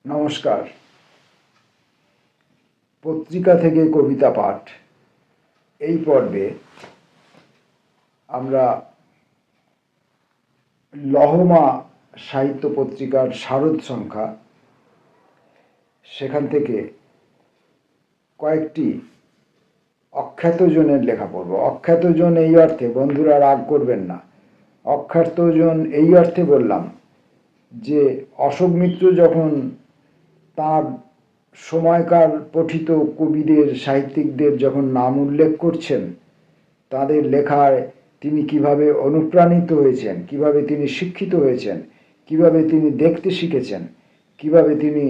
নমস্কার। পত্রিকা থেকে কবিতা পাঠ এই পর্বে আমরা লহমা সাহিত্য পত্রিকার শারদ সংখ্যা সেখান থেকে কয়েকটি অখ্যাতজনের লেখা পড়ব। অখ্যাতজন এই অর্থে, বন্ধুরা রাগ করবেন না, অখ্যাতজন এই অর্থে বললাম যে অশোক মিত্র যখন তার সময়কার পঠিত কবিদের, সাহিত্যিকদের যখন নাম উল্লেখ করছেন, তাদের লেখায় তিনি কিভাবে অনুপ্রাণিত হয়েছেন, কিভাবে তিনি শিক্ষিত হয়েছেন, কিভাবে তিনি দেখতে শিখেছেন, কিভাবে তিনি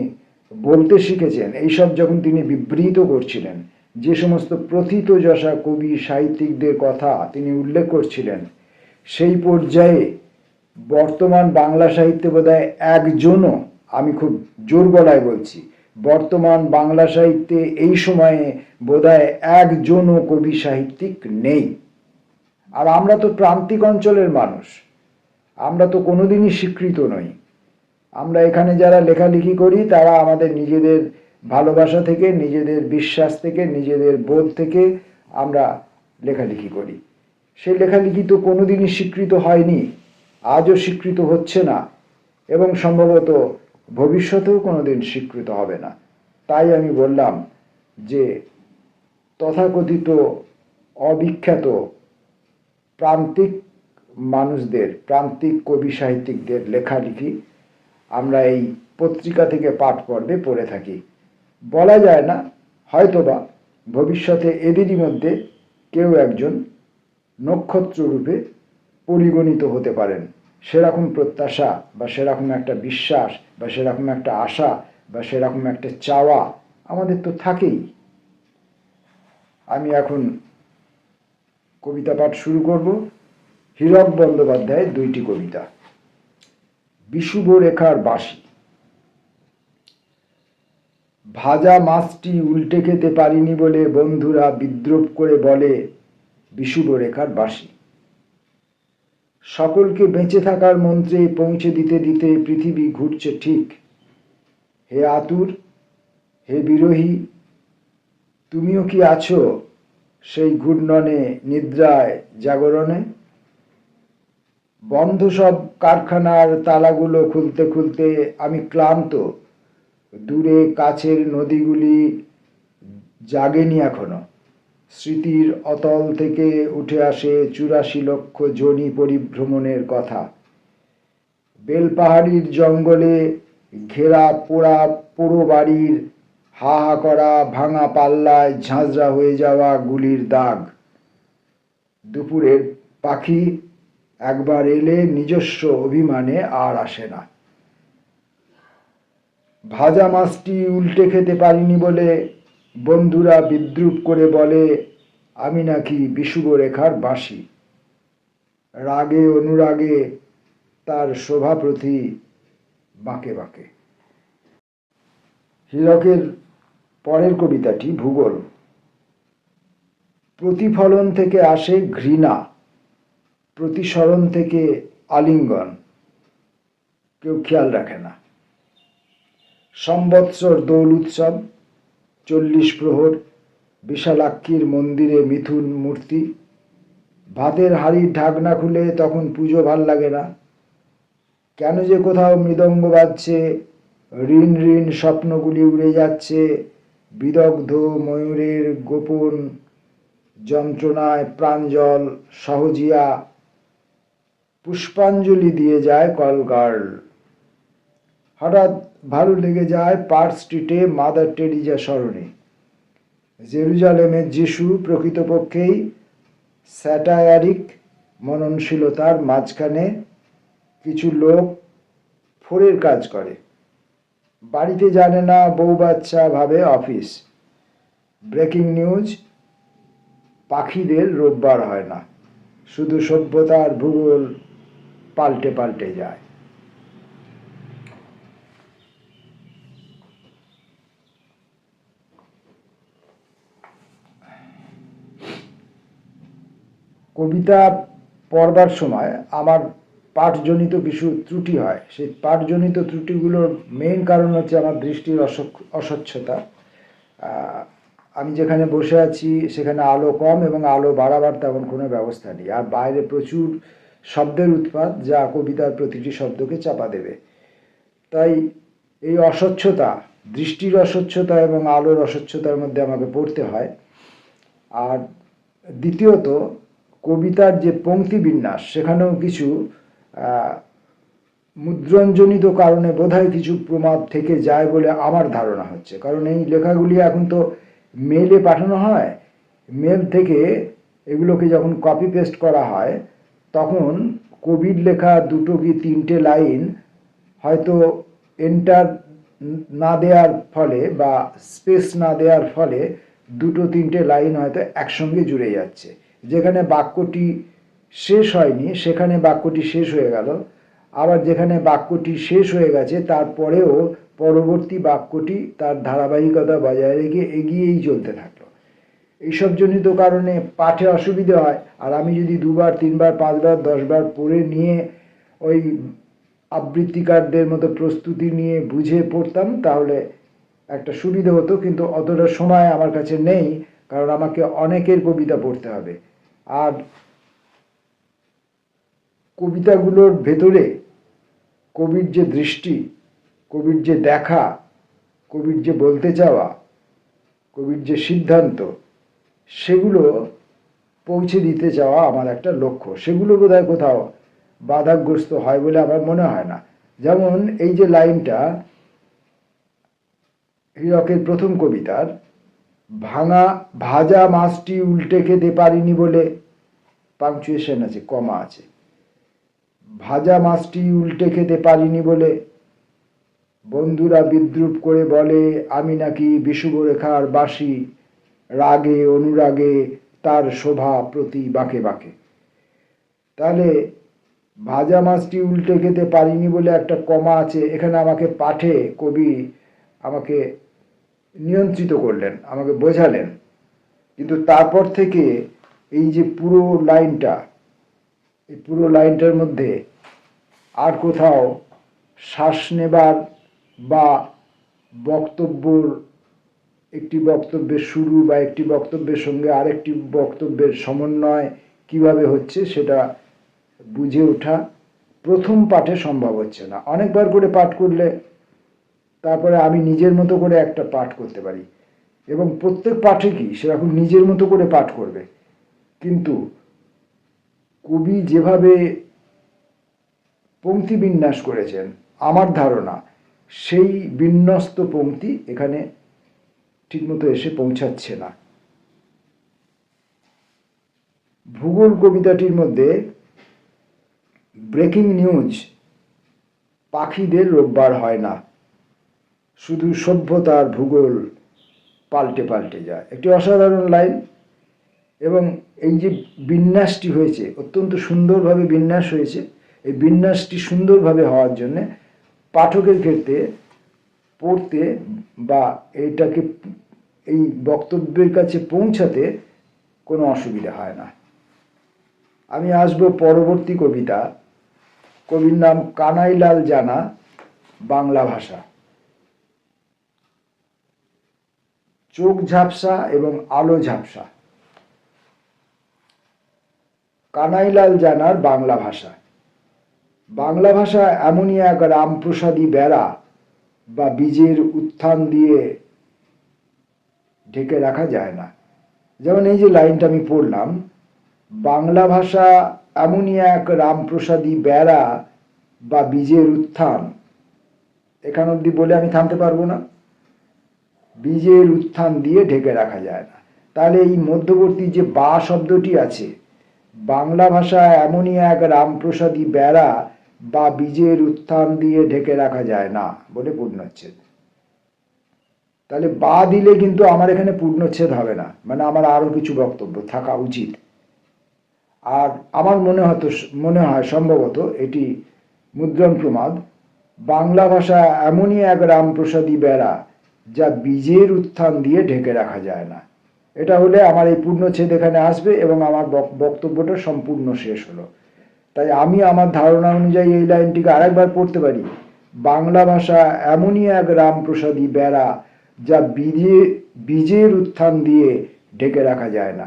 বলতে শিখেছেন, এইসব যখন তিনি বিবৃত করছিলেন, যে সমস্ত প্রথিতযশা কবি সাহিত্যিকদের কথা তিনি উল্লেখ করছিলেন, সেই পর্যায়ে বর্তমান বাংলা সাহিত্যে বোধহয় একজনও, আমি খুব জোর গলায় বলছি, বর্তমান বাংলা সাহিত্যে এই সময়ে বোধহয় একজনও কবি সাহিত্যিক নেই। আর আমরা তো প্রান্তিক অঞ্চলের মানুষ, আমরা তো কোনোদিনই স্বীকৃত নই। আমরা এখানে যারা লেখালেখি করি তারা আমাদের নিজেদের ভালোবাসা থেকে, নিজেদের বিশ্বাস থেকে, নিজেদের বোধ থেকে আমরা লেখালেখি করি। সেই লেখালেখি তো কোনোদিনই স্বীকৃত হয়নি, আজও স্বীকৃত হচ্ছে না, এবং সম্ভবত ভবিষ্যতেও কোনোদিন স্বীকৃত হবে না। তাই আমি বললাম যে তথাকথিত অবিখ্যাত প্রান্তিক মানুষদের, প্রান্তিক কবি সাহিত্যিকদের লেখালেখি আমরা এই পত্রিকা থেকে পাঠ পর্বে পড়ে থাকি। বলা যায় না, হয়তোবা ভবিষ্যতে এদেরই মধ্যে কেউ একজন নক্ষত্র রূপে পরিগণিত হতে পারেন। সেরকম প্রত্যাশা বা সেরকম একটা বিশ্বাস বা সেরকম একটা আশা বা সেরকম একটা চাওয়া আমাদের তো থাকেই। আমি এখন কবিতা পাঠ শুরু করব। হীরক বন্দ্যোপাধ্যায়ের দুইটি কবিতা। বিষুব রেখার বাঁশি। ভাজা মাছটি উল্টে খেতে পারিনি বলে বন্ধুরা বিদ্রূপ করে বলে বিষুব রেখার বাঁশি। সকলকে বেঁচে থাকার মন্ত্রে পৌঁছে দিতে দিতে পৃথিবী ঘুরছে ঠিক। হে আতুর, হে বিরোহী, তুমিও কি আছো সেই ঘূর্ণনে, নিদ্রায়, জাগরণে? বন্ধ সব কারখানার তালাগুলো খুলতে খুলতে আমি ক্লান্ত। দূরে কাছের নদীগুলি জাগেনি এখনো। স্মৃতির অতল থেকে উঠে আসে ৮৪ লক্ষ জনি পরিভ্রমণের কথা। বেলপাহাড়ির জঙ্গলে ঘেরা পোড়া পোড়ো বাড়ির হা হা করা ভাঙা পাল্লায় ঝাঁঝরা হয়ে যাওয়া গুলির দাগ। দুপুরের পাখি একবার এলে নিজস্ব অভিমানে আর আসে না। ভাজা মাছটি উল্টে খেতে পারিনি বলে বন্ধুরা বিদ্রূপ করে বলে আমি নাকি বিষুব রেখার বাঁশি। রাগে অনুরাগে তার শোভাপ্রতি বাঁকে বাঁকে। হীরকের পরের কবিতাটি ভূগোল। প্রতিফলন থেকে আসে ঘৃণা, প্রতিসরণ থেকে আলিঙ্গন, কেউ খেয়াল রাখে না। সম্বৎসর দোল উৎসব, ৪০ প্রহর, বিশালাক্ষীর মন্দিরে মিথুন মূর্তি। ভাতের হাঁড়ির ঢাকনা খুলে তখন পুজো ভাল লাগে না। কেন যে কোথাও মৃদঙ্গ বাজছে, ঋণ ঋণ স্বপ্নগুলি উড়ে যাচ্ছে, বিদগ্ধ ময়ূরের গোপন যন্ত্রণায় প্রাঞ্জল সহজিয়া পুষ্পাঞ্জলি দিয়ে যায় কলগার্ল। হঠাৎ ভালো লেগে যায় পার্ক স্ট্রিটে মাদার টেরিজা স্মরণে। জেরুজালেমের যিশু প্রকৃতপক্ষেই স্যাটায়ারিক মননশীলতার মাঝখানে কিছু লোক ফোরের কাজ করে। বাড়িতে জানে না, বউ বাচ্চা ভাবে অফিস। ব্রেকিং নিউজ, পাখিদের রোববার হয় না, শুধু সভ্যতার ভূগোল পাল্টে পাল্টে যায়। কবিতা পড়বার সময় আমার পাঠজনিত কিছু ত্রুটি হয়। সেই পাঠজনিত ত্রুটিগুলোর মেইন কারণ হচ্ছে আমার দৃষ্টির অস্বচ্ছতা। আমি যেখানে বসে আছি সেখানে আলো কম এবং আলো বাড়াবার তেমন কোনো ব্যবস্থা নেই, আর বাইরে প্রচুর শব্দের উৎপাত যা কবিতার প্রতিটি শব্দকে চাপা দেবে। তাই এই অস্বচ্ছতা, দৃষ্টির অস্বচ্ছতা এবং আলোর অস্বচ্ছতার মধ্যে আমাকে পড়তে হয়। আর দ্বিতীয়ত, কবিতার যে পংক্তি বিন্যাস সেখানেও কিছু মুদ্রণজনিত কারণে বোধহয় কিছু প্রমাদ থেকে যায় বলে আমার ধারণা হচ্ছে। কারণ এই লেখাগুলি এখন তো মেলে পাঠানো হয়, মেল থেকে এগুলোকে যখন কপি পেস্ট করা হয় তখন কবির লেখা 2 কি 3টে লাইন হয়তো এন্টার না দেওয়ার ফলে বা স্পেস না দেওয়ার ফলে 2-3টে লাইন হয়তো একসঙ্গে জুড়ে যাচ্ছে। যেখানে বাক্যটি শেষ হয়নি সেখানে বাক্যটি শেষ হয়ে গেল, আবার যেখানে বাক্যটি শেষ হয়ে গেছে তারপরেও পরবর্তী বাক্যটি তার ধারাবাহিকতা বজায় রেখে এগিয়েই চলতে থাকলো। এইসব জনিত কারণে পাঠে অসুবিধে হয়। আর আমি যদি 2বার 3বার 5বার 10বার পড়ে নিয়ে ওই আবৃত্তিকারদের মতো প্রস্তুতি নিয়ে বুঝে পড়তাম তাহলে একটা সুবিধে হতো, কিন্তু অতটা সময় আমার কাছে নেই, কারণ আমাকে অনেকের কবিতা পড়তে হবে। আর কবিতাগুলোর ভেতরে কবির যে দৃষ্টি, কবির যে দেখা, কবির যে বলতে চাওয়া, কবির যে সিদ্ধান্ত, সেগুলো পৌঁছে দিতে চাওয়া আমার একটা লক্ষ্য। সেগুলো বোধহয় কোথাও বাধাগ্রস্ত হয় বলে আমার মনে হয় না। যেমন এই যে লাইনটা হীরকের প্রথম কবিতার, ভাজা মাছটি উল্টে খেতে পারিনি বলে, পাংচুয়েশন আছে, কমা আছে, ভাজা মাছটি উল্টে খেতে পারিনি বলে বন্ধুরা বিদ্রুপ করে বলে আমি নাকি বিষুবরেখার বাসি, রাগে অনুরাগে তার শোভা প্রতি বাঁকে বাঁকে। তাহলে ভাজা মাছটি উল্টে খেতে পারিনি বলে একটা কমা আছে, এখানে আমাকে পাঠে কবি আমাকে নিয়ন্ত্রিত করলেন, আমাকে বোঝালেন। কিন্তু তারপর থেকে এই যে পুরো লাইনটা, এই পুরো লাইনটার মধ্যে আর কোথাও শ্বাস নেবার বা বক্তব্যর, একটি বক্তব্যের শুরু বা একটি বক্তব্যের সঙ্গে আরেকটি বক্তব্যের সমন্বয় কিভাবে হচ্ছে সেটা বুঝে ওঠা প্রথম পাঠে সম্ভব হচ্ছে না। অনেকবার করে পাঠ করলে তারপরে আমি নিজের মতো করে একটা পাঠ করতে পারি, এবং প্রত্যেক পাঠে সেরকম নিজের মতো করে পাঠ করবে। কিন্তু কবি যেভাবে পংক্তি বিন্যাস করেছেন আমার ধারণা সেই বিন্যস্ত পংক্তি এখানে ঠিকমতো এসে পৌঁছাচ্ছে না। ভূগোল কবিতাটির মধ্যে ব্রেকিং নিউজ, পাখিদের রোববার হয় না, শুধু সভ্যতার ভূগোল পাল্টে পাল্টে যায়, একটি অসাধারণ লাইন। এবং এই যে বিন্যাসটি হয়েছে, অত্যন্ত সুন্দরভাবে বিন্যাস হয়েছে। এই বিন্যাসটি সুন্দরভাবে হওয়ার জন্যে পাঠকের ক্ষেত্রে পড়তে বা এইটাকে এই বক্তব্যের কাছে পৌঁছাতে কোনো অসুবিধা হয় না। আমি আসবো পরবর্তী কবিতা। কবির নাম কানাইলাল জানা, বাংলা ভাষা। চোখ ঝাপসা এবং আলো ঝাপসা। কানাইলাল জানার বাংলা ভাষা। বাংলা ভাষা এমনই এক রামপ্রসাদী বেড়া বা বীজের উত্থান দিয়ে ঢেকে রাখা যায় না। যেমন এই যে লাইনটা আমি পড়লাম, বাংলা ভাষা এমনই এক রামপ্রসাদী বেড়া বা বীজের উত্থান, এখান অবধি বলে আমি থামতে পারবো না। বীজের উত্থান দিয়ে ঢেকে রাখা যায় না। তাহলে এই মধ্যবর্তী যে বা শব্দটি আছে, বাংলা ভাষা এমনই এক রামপ্রসাদী বেড়া বা বীজের উত্থান দিয়ে ঢেকে রাখা যায় না বলে পূর্ণচ্ছেদ। তাহলে বা দিলে কিন্তু আমার এখানে পূর্ণচ্ছেদ হবে না, মানে আমার আরো কিছু বক্তব্য থাকা উচিত। আর আমার মনে হয় সম্ভবত এটি মুদ্রণ প্রমাদ। বাংলা ভাষা এমনই এক রামপ্রসাদী বেড়া যা বীজের উত্থান দিয়ে ঢেকে রাখা যায় না। এটা হলে আমার এই পূর্ণচ্ছেদ এখানে আসবে এবং আমার বক্তব্যটা সম্পূর্ণ শেষ হলো। তাই আমি আমার ধারণা অনুযায়ী এই লাইনটিকে আরেকবার পড়তে পারি। বাংলা ভাষা এমনই এক রামপ্রসাদী বেড়া, যা বীজের উত্থান দিয়ে ঢেকে রাখা যায় না।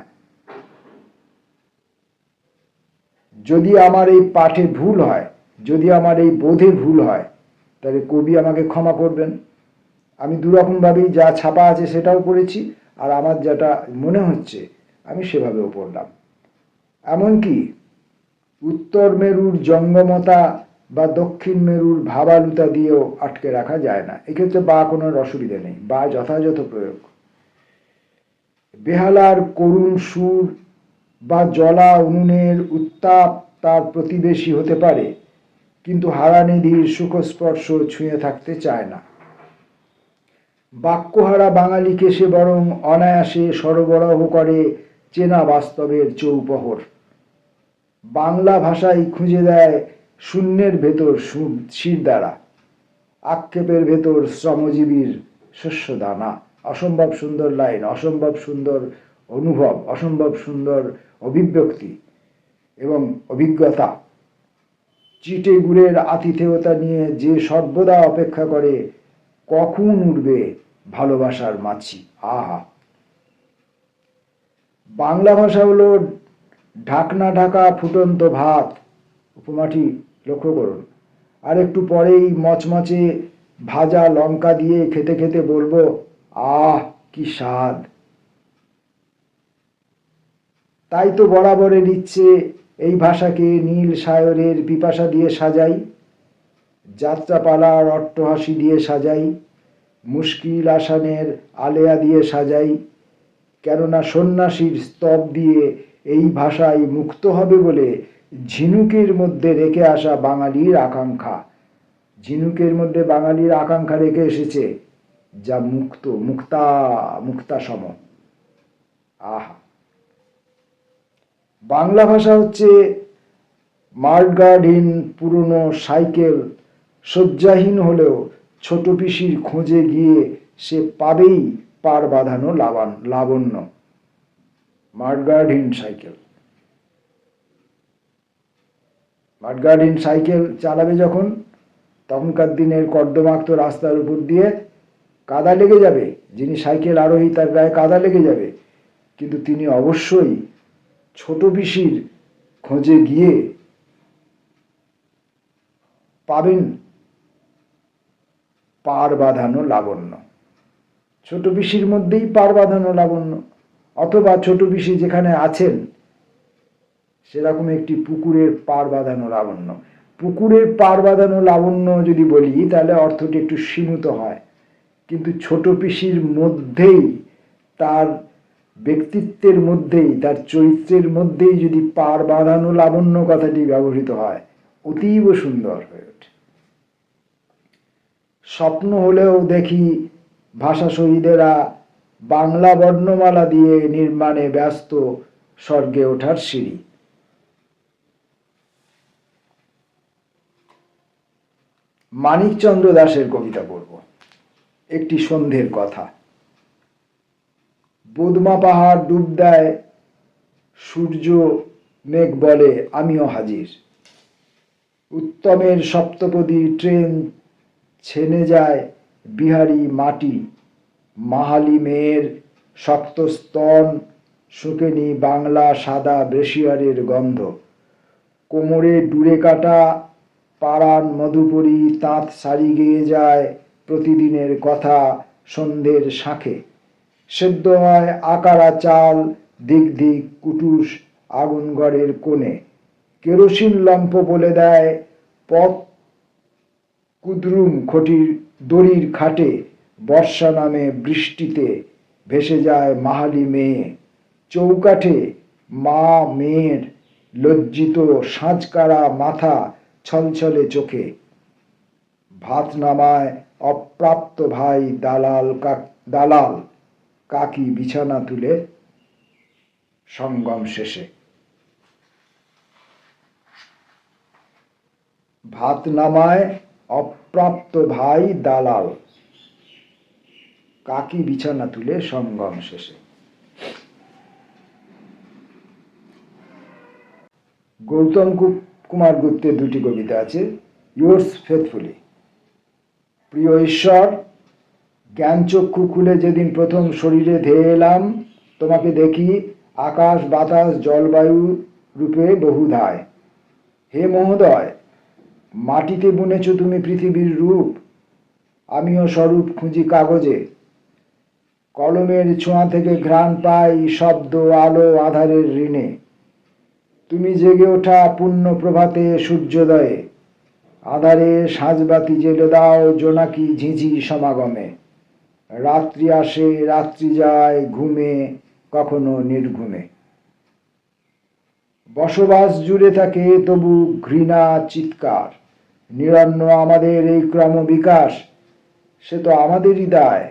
যদি আমার এই পাঠে ভুল হয়, যদি আমার এই বোধে ভুল হয়, তাহলে কবি আমাকে ক্ষমা করবেন। আমি দুরকমভাবেই যা ছাপা আছে সেটাও পড়েছি, আর আমার যেটা মনে হচ্ছে আমি সেভাবেও পড়লাম। এমনকি উত্তর মেরুর জঙ্গমতা বা দক্ষিণ মেরুর ভাবালুতা দিয়েও আটকে রাখা যায় না। এক্ষেত্রে বা কোনো অসুবিধা নেই, বা যথাযথ প্রয়োগ। বেহালার করুণ সুর বা জলা উনুনের উত্তাপ তার প্রতিবেশী হতে পারে, কিন্তু হারানিধির সুখস্পর্শ ছুঁয়ে থাকতে চায় না। বাক্যহারা বাঙালিকে সে বরং অনায়াসে সরবরাহ করে চেনা বাস্তবের চৌপহর। বাংলা ভাষাই খুঁজে দেয় শূন্যের ভেতর শিরদাঁড়া, আক্ষেপের ভেতর শ্রমজীবীর শস্যদানা। অসম্ভব সুন্দর লাইন, অসম্ভব সুন্দর অনুভব, অসম্ভব সুন্দর অভিব্যক্তি এবং অভিজ্ঞতা। চিটে গুড়ের আতিথেয়তা নিয়ে যে সর্বদা অপেক্ষা করে কখন উঠবে ভালোবাসার মাছি। আহা! বাংলা ভাষা হলো ঢাকনা ঢাকা ফুটন্ত ভাত। উপমাটি লক্ষ্য করুন। আর একটু পরেই মচমচে ভাজা লঙ্কা দিয়ে খেতে খেতে বলবো, আহ কি স্বাদ! তাই তো বরাবরের ইচ্ছে এই ভাষাকে নীল সায়রের পিপাসা দিয়ে সাজাই, যাত্রাপালার অট্টহাসি দিয়ে সাজাই, মুশকিল আসানের আলেয়া দিয়ে সাজাই। কেননা সন্ন্যাসীর স্তব দিয়ে এই ভাষায় মুক্ত হবে বলে ঝিনুকের মধ্যে রেখে আসা বাঙালির আকাঙ্ক্ষা, ঝিনুকের মধ্যে বাঙালির আকাঙ্ক্ষা রেখে এসেছে, যা মুক্ত, মুক্তা সম। আহা! বাংলা ভাষা হচ্ছে মার্গার্ডহীন পুরনো সাইকেল। শয্যাহীন হলেও ছোট পিসির খোঁজে গিয়ে সে পাবেই পার বাঁধানো লাবণ্য। মার্গার্ডহীন সাইকেল, মার্গার্ডহীন সাইকেল চালাবে যখন, তখনকার দিনের কর্দমাক্ত রাস্তার উপর দিয়ে কাদা লেগে যাবে, যিনি সাইকেল আরোহী তার গায়ে কাদা লেগে যাবে, কিন্তু তিনি অবশ্যই ছোট পিসির খোঁজে গিয়ে পাবেন পার বাঁধানো লাবণ্য। ছোট পিসির মধ্যেই পার বাঁধানো লাবণ্য, অথবা ছোট পিসি যেখানে আছেন সেরকম একটি পুকুরের পার বাঁধানো লাবণ্য। পুকুরের পার বাঁধানো লাবণ্য যদি বলি তাহলে অর্থটি একটু সীমিত হয়, কিন্তু ছোট পিসির মধ্যেই, তার ব্যক্তিত্বের মধ্যেই, তার চরিত্রের মধ্যেই যদি পার বাঁধানো লাবণ্য কথাটি ব্যবহৃত হয়, অতীব সুন্দর হয়ে ওঠে। স্বপ্ন হলেও দেখি ভাষা শহীদেরা বাংলা বর্ণমালা দিয়ে নির্মাণে ব্যস্ত স্বর্গে ওঠার সিঁড়ি। মানিকচন্দ্র দাশের কবিতা পড়ব, একটি সন্ধ্যের কথা। বোদমা পাহাড় ডুব দেয়, সূর্য মেঘ বলে আমিও হাজির। উত্তমের সপ্তপদী ট্রেন ছেনে যায় বিহারি মাটি, মাহালি মেয়ের শক্ত স্তন শোকেনি বাংলা সাদা ব্রেশিয়ারের গন্ধ। কোমরে ডুরে কাটা পাড়ান মধুপুরী তাঁত শাড়ি গেয়ে যায় প্রতিদিনের কথা সন্ধ্যের শাঁখে। সেদ্ধ হয় আকারা চাল, দিক দিক কুটুস আগুন ঘরের কোণে। কেরোসিন লম্ফ বলে দেয় পথ কুদরুম খটির দড়ির খাটে। বর্ষা নামে বৃষ্টিতে ভেসে যায় মাহালি মেয়ে। চৌকাঠে মা মেয়ের লজ্জিত সাজকারা মাথা ছলছলে চোখে। ভাত নামায় অপ্রাপ্ত ভাই দালাল কাকি বিছানা তুলে সঙ্গম শেষে। ভাত নামায় অপ্রাপ্ত ভাই দালাল কাকি বিছানা তুলে সঙ্গম শেষে। গৌতম কুমার গুপ্তের দুটি কবিতা আছে। Yours faithfully. প্রিয় ঈশ্বর, জ্ঞান চক্ষু খুলে যেদিন প্রথম শরীরে ধেয়ে এলাম, তোমাকে দেখি আকাশ বাতাস জলবায়ু রূপে বহুধায়। হে মহোদয়, মাটিতে বুনেছ তুমি পৃথিবীর রূপ, আমিও স্বরূপ খুঁজি কাগজে। কলমের ছোঁয়া থেকে ঘ্রাণ পাই শব্দ আলো আধারের ঋণে। তুমি জেগে ওঠা পূর্ণ প্রভাতে সূর্যোদয়ে, আধারে সাঁঝবাতি জেলে দাও জোনাকি ঝিঁঝি সমাগমে। রাত্রি আসে রাত্রি যায় ঘুমে, কখনো নির্ঘুমে। বসবাস জুড়ে থাকে তবু ঘৃণা চিৎকার, নিরন্ন আমাদের এই ক্রমবিকাশ, সে তো আমাদেরই দায়।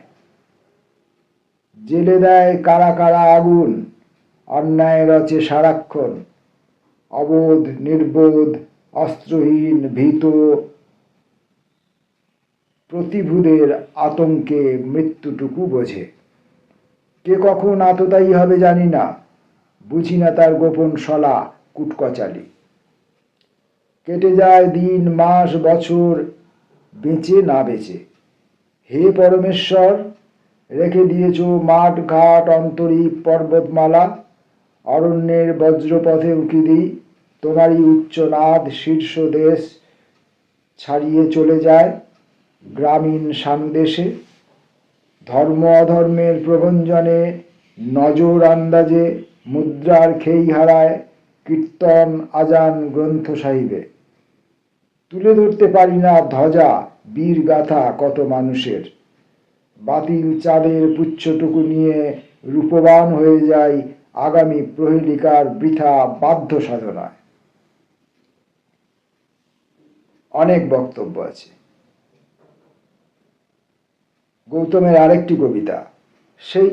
জেলে দেয় কারা কারা আগুন, অন্যায় রচে সারাক্ষণ। অবোধ নির্বোধ অস্ত্রহীন ভীত প্রতিভূদের আতঙ্কে মৃত্যুটুকু বোঝে। কে কখন আততায়ী হবে জানি না, বুঝি না তার গোপন শলা কুটকচালি। কেটে যায় দিন মাস বছর বেঁচে না বেঁচে। হে পরমেশ্বর, রেখে দিয়েছ মাঠ ঘাট অন্তরীপ পর্বতমালা, অরণ্যের বজ্রপথে উকি দিই তোমারই উচ্চনাদ শীর্ষ দেশ ছাড়িয়ে চলে যায় গ্রামীণ সানুদেশে। ধর্ম অধর্মের প্রভঞ্জনে নজর আন্দাজে মুদ্রার খেই হারায় কীর্তন আজান গ্রন্থ সাহিবে। তুলে ধরতে পারি না ধ্বজা বীর গাথা কত মানুষের, বাতিল চাঁদের পুচ্ছটুকু নিয়ে রূপবান হয়ে যায় আগামী প্রহেলিকার বৃথা বাধ্য সাধনায়। অনেক বক্তব্য আছে। গৌতমের আরেকটি কবিতা, সেই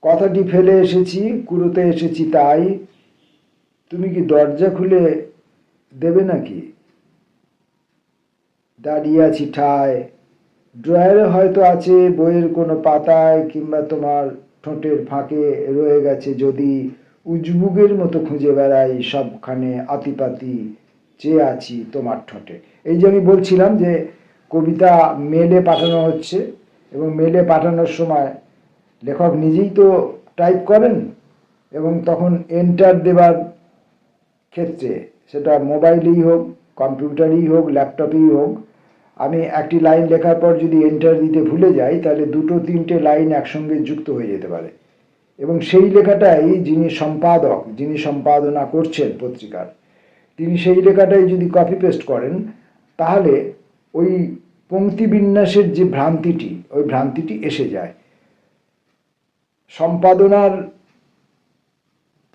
কথাটি ফেলে এসেছি কুড়োতে এসেছি তাই, তুমি কি দরজা খুলে দেবে নাকি? দাঁড়িয়ে আছি ঠায়, ড্রয়ারে হয়তো আছে বইয়ের কোনো পাতায়, কিংবা তোমার ঠোঁটের ফাঁকে রয়ে গেছে যদি উজবুগের মতো খুঁজে বেড়াই সবখানে আতিপাতি চেয়ে আছি তোমার ঠোঁটে। এই যে আমি বলছিলাম যে কবিতা মেলে পাঠানো হচ্ছে, এবং মেলে পাঠানোর সময় লেখক নিজেই তো টাইপ করেন, এবং তখন এন্টার দেবার ক্ষেত্রে সেটা মোবাইলেই হোক কম্পিউটারেই হোক ল্যাপটপেই হোক, আমি একটি লাইন লেখার পর যদি এন্টার দিতে ভুলে যাই তাহলে দুটো তিনটে লাইন একসঙ্গে যুক্ত হয়ে যেতে পারে। এবং সেই লেখাটাই যিনি সম্পাদক, যিনি সম্পাদনা করছেন পত্রিকার, তিনি সেই লেখাটাই যদি কপি পেস্ট করেন তাহলে ওই পংক্তি বিন্যাসের যে ভ্রান্তিটি, ওই ভ্রান্তিটি এসে যায়। সম্পাদনার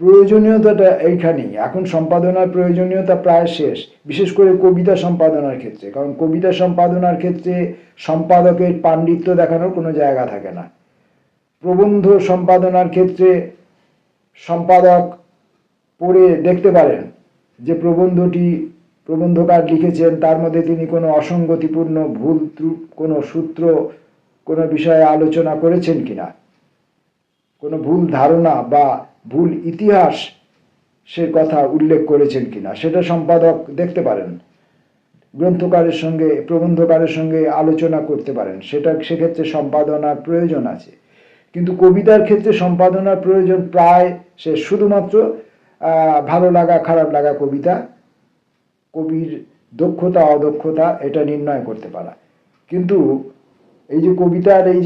প্রয়োজনীয়তাটা এইখানেই। এখন সম্পাদনার প্রয়োজনীয়তা প্রায় শেষ, বিশেষ করে কবিতা সম্পাদনার ক্ষেত্রে। কারণ কবিতা সম্পাদনার ক্ষেত্রে সম্পাদকের পাণ্ডিত্য দেখানোর কোনো জায়গা থাকে না। প্রবন্ধ সম্পাদনার ক্ষেত্রে সম্পাদক পড়ে দেখতে পারেন যে প্রবন্ধকার লিখেছেন তার মধ্যে তিনি কোনো অসঙ্গতিপূর্ণ ভুল কোনো সূত্র কোনো বিষয়ে আলোচনা করেছেন কিনা, কোনো ভুল ধারণা বা ভুল ইতিহাস সে কথা উল্লেখ করেছেন কিনা, সেটা সম্পাদক দেখতে পারেন। গ্রন্থকারের সঙ্গে প্রবন্ধকারের সঙ্গে আলোচনা করতে পারেন, সেক্ষেত্রে সম্পাদনার প্রয়োজন আছে। কিন্তু কবিতার ক্ষেত্রে সম্পাদনার প্রয়োজন প্রায় সে শুধুমাত্র ভালো লাগা খারাপ লাগা কবিতা, কবির দক্ষতা অদক্ষতা এটা নির্ণয় করতে পারা। কিন্তু এই যে কবিতার এই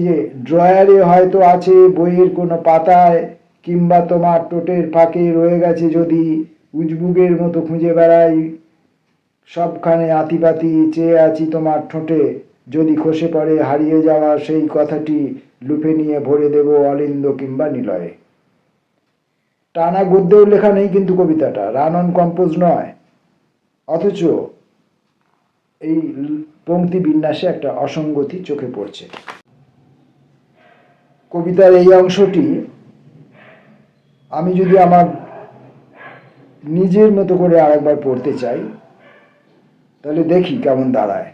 যে ড্রয়ারে হয়তো আছে বইয়ের কোনো পাতায়, কিংবা তোমার ঠোঁটের ফাঁকে রয়ে গেছে যদি উজবুগের মতো খুঁজে বেড়াই সবখানে আতিপাতি চেয়ে আছি তোমার ঠোঁটে, যদি খসে পড়ে হারিয়ে যাওয়া সেই কথাটি লুপে নিয়ে ভরে দেব অলিন্দ কিংবা নিলয়ে। টানা গদ্যেও লেখা নেই কিন্তু কবিতাটা, রান অন কম্পোজ নয়, অথচ এই পংক্তি বিন্যাসে একটা অসঙ্গতি চোখে পড়ছে। কবিতার এই অংশটি আমি যদি আমার নিজের মতো করে আরেকবার পড়তে চাই তাহলে দেখি কেমন দাঁড়ায়।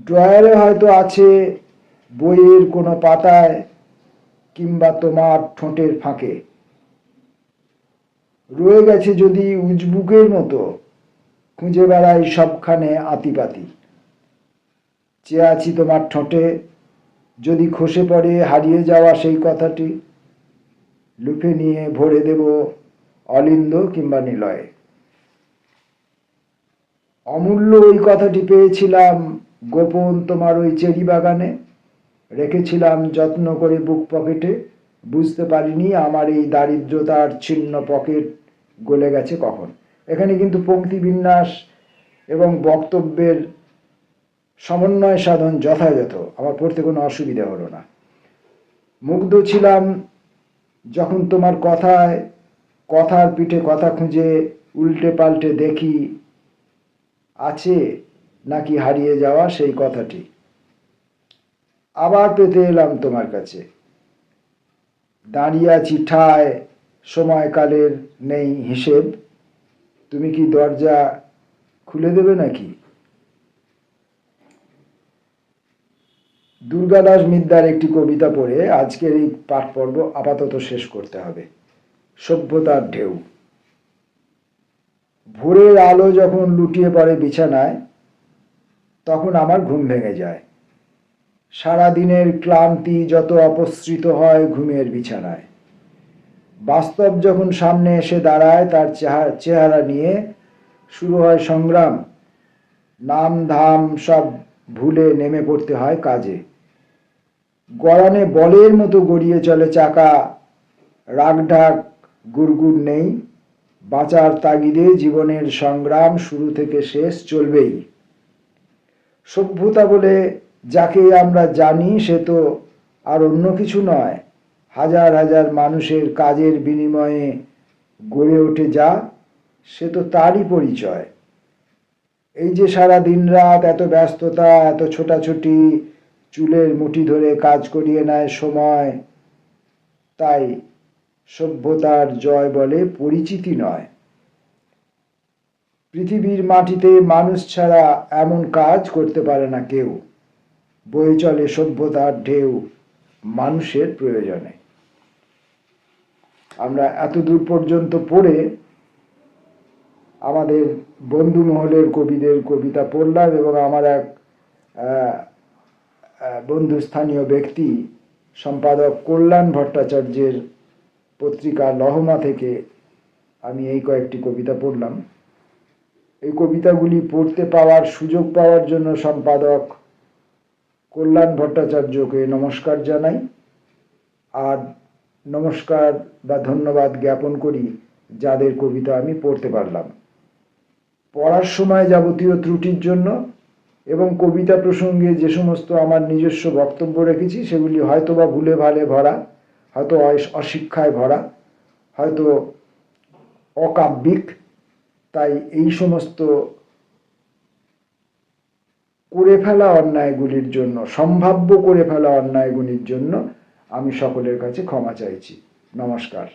ড্রয়ারে হয়তো আছে বইয়ের কোনো পাতায়, কিংবা তোমার ঠোঁটের ফাঁকে, রয়ে গেছে যদি উজবুকের মতো, খুঁজে বেড়াই সবখানে আতিপাতি। চেয়ে আছি তোমার ঠোঁটে, যদি খসে পড়ে হারিয়ে যাওয়া সেই কথাটি, লুফে নিয়ে ভরে দেব অলিন্দ কিংবা নিলয়ে। অমূল্য ওই কথাটি পেয়েছিলাম গোপন তোমার ওই চেরি বাগানে, রেখেছিলাম যত্ন করে বুক পকেটে। বুঝতে পারিনি আমার এই দারিদ্রতার ছিন্ন পকেট গলে গেছে কখন। এখানে কিন্তু পংক্তি বিন্যাস এবং বক্তব্যের সমন্বয় সাধন যথাযথ, আমার পড়তে কোনো অসুবিধা হলো না। মুগ্ধ ছিলাম যখন তোমার কথায়, কথার পিঠে কথা খুঁজে উল্টে পাল্টে দেখি আছে নাকি হারিয়ে যাওয়া সেই কথাটি। আবার পেতে এলাম তোমার কাছে, দাঁড়িয়ে আছি ঠায়, সময়কালের নেই হিসেব। তুমি কি দরজা খুলে দেবে নাকি? দুর্গাদাস মিদ্দার একটি কবিতা পড়ে আজকের এই পাঠ পর্ব আপাতত শেষ করতে হবে। সভ্যতার ঢেউ। ভোরের আলো যখন লুটিয়ে পড়ে বিছানায়, তখন আমার ঘুম ভেঙে যায়। সারা দিনের ক্লান্তি যত অপসৃত হয় ঘুমের বিছানায়। বাস্তব যখন সামনে এসে দাঁড়ায় তার চেহারা নিয়ে শুরু হয় সংগ্রাম। নাম ধাম সব ভুলে নেমে পড়তে হয় কাজে। গড়ানে বলের মতো গড়িয়ে চলে চাকা, রাগঢাক গুড়গুড় নেই। বাঁচার তাগিদে জীবনের সংগ্রাম শুরু থেকে শেষ চলবেই। সভ্যতা বলে যাকে আমরা জানি সে তো আর অন্য কিছু নয়, হাজার হাজার মানুষের কাজের বিনিময়ে গড়ে ওঠে যা, সে তো তারই পরিচয়। এই যে সারা দিন রাত এত ব্যস্ততা, এত ছোটাছুটি, চুলের মুঠি ধরে কাজ করিয়ে নেয় সময়, তাই সভ্যতার জয় বলে পরিচিতি নয়। পৃথিবীর মাটিতে মানুষ ছাড়া এমন কাজ করতে পারে না কেউ। বয়ে চলে সভ্যতার ঢেউ মানুষের প্রয়োজনে। আমরা এত দূর পর্যন্ত পড়ে আমাদের বন্ধু মহলের কবিদের কবিতা পড়লাম এবং আমার এক বন্ধু স্থানীয় ব্যক্তি সম্পাদক কল্যাণ ভট্টাচার্যের পত্রিকা লহমা থেকে আমি এই কয়েকটি কবিতা পড়লাম। এই কবিতাগুলি পড়তে পাওয়ার সুযোগ পাওয়ার জন্য সম্পাদক কল্যাণ ভট্টাচার্যকে নমস্কার জানাই। আর নমস্কার বা ধন্যবাদ জ্ঞাপন করি যাদের কবিতা আমি পড়তে পারলাম। পড়ার সময় যাবতীয় ত্রুটির জন্য এবং কবিতা প্রসঙ্গে যে সমস্ত আমার নিজস্ব বক্তব্য রেখেছি সেগুলি হয়তোবা ভুলে ভালে ভরা, হয়তো অশিক্ষায় ভরা, হয়তো অকাব্যিক। তাই এই সমস্ত করে ফেলা অন্যায়গুলির জন্য, সম্ভাব্য করে ফেলা অন্যায়গুলির জন্য আমি সকলের কাছে ক্ষমা চাইছি। নমস্কার।